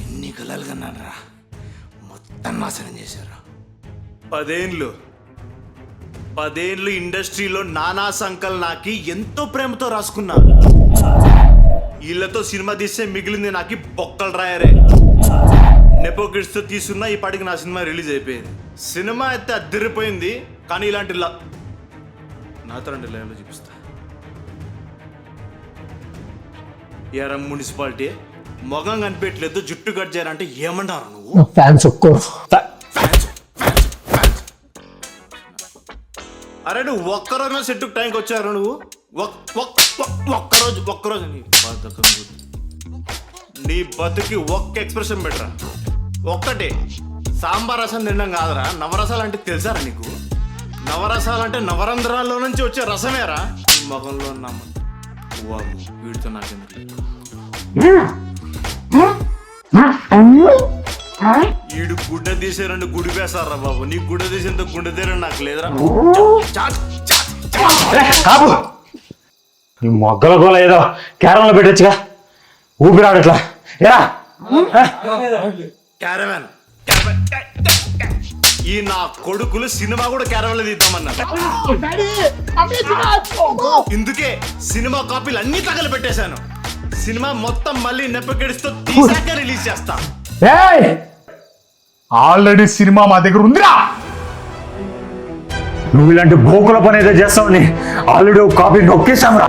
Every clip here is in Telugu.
ఎన్ని కలలు కన్నారా, మొత్తం నాశనం చేశారు. 10 ఏళ్ళు ఇండస్ట్రీలో నానా సంకల్ నాకి ఎంతో ప్రేమతో రాసుకున్నా. వీళ్ళతో సినిమా తీస్తే మిగిలింది నాకి బొక్కలు రాయరే. నెపోకిడ్స్తో తీసుకున్నా ఈ పాటికి నా సినిమా రిలీజ్ అయిపోయింది. సినిమా అయితే అద్దరిపోయింది, కానీ ఇలాంటి నాతో 2 లైన్లో చూపిస్తా. ఏరా మున్సిపాలిటీ మొగం కనిపెట్టలేదు, జుట్టు కట్ చేయాలంటే ఏమన్నారు నువ్వు? ఫ్యాన్స్ ఒక్కరు. అరే నువ్వు ఒక్కరోజు సెట్టుకు టైంకి వచ్చారు. నువ్వు ఒక్కరోజు నీ బతుకి ఒక్క ఎక్స్ప్రెషన్ పెట్టరా, ఒక్కటే. సాంబార్ రసం తినడం కాదురా, నవరసాలు అంటే తెలుసారా నీకు? నవరసాలు అంటే నవరంధ్రాల్లో నుంచి వచ్చే రసమేరా. మొగంలో నమ్మ వీడితో నాకెందుకు. ఈడు గుడ్డ తీసేరండి, గుడి వేసారా బాబు. నీ గుడ్డ తీసేంత గుండె తీరండి నాకు లేదురా. కాపు నీ మొగ్గల గోల ఏదో క్యారంలో పెట్టచ్చుగా, ఊపిరాడట్లా. క్యారవాన్ ఈ నా కొడుకులు సినిమా కూడా క్యారవాన్ లో తీద్దామన్నారు. ఇందుకే సినిమా కాపీలు అన్ని తగలు పెట్టేశాను. సినిమా మొత్తం మళ్ళీ నెప్పకెడిస్తూ తీసాక రిలీజ్ చేస్తా. ఆల్రెడీ సినిమా మా దగ్గర ఉందిరా. నువ్వు ఇలాంటి భోకుల పని ఏదో చేస్తావని ఆల్రెడీ ఒక కాపీ నొక్కేశాంరా.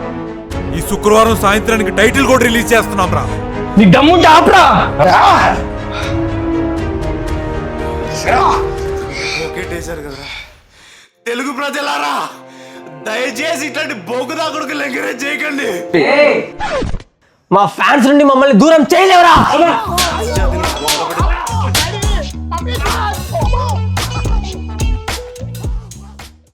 ఈ శుక్రవారం సాయంత్రానికి టైటిల్ కూడా రిలీజ్ చేస్తున్నాం రా. నీ దమ్ముంటే ఆపరా. ఒకేటేశారు కదరా తెలుగు ప్రజలారా, దయచేసి ఇట్లాంటి బోగుదా కొడుకులు ఎంకరేజ్ చేయకండి. మా ఫ్యాన్స్ నుండి మమ్మల్ని దూరం చేయలేవరా.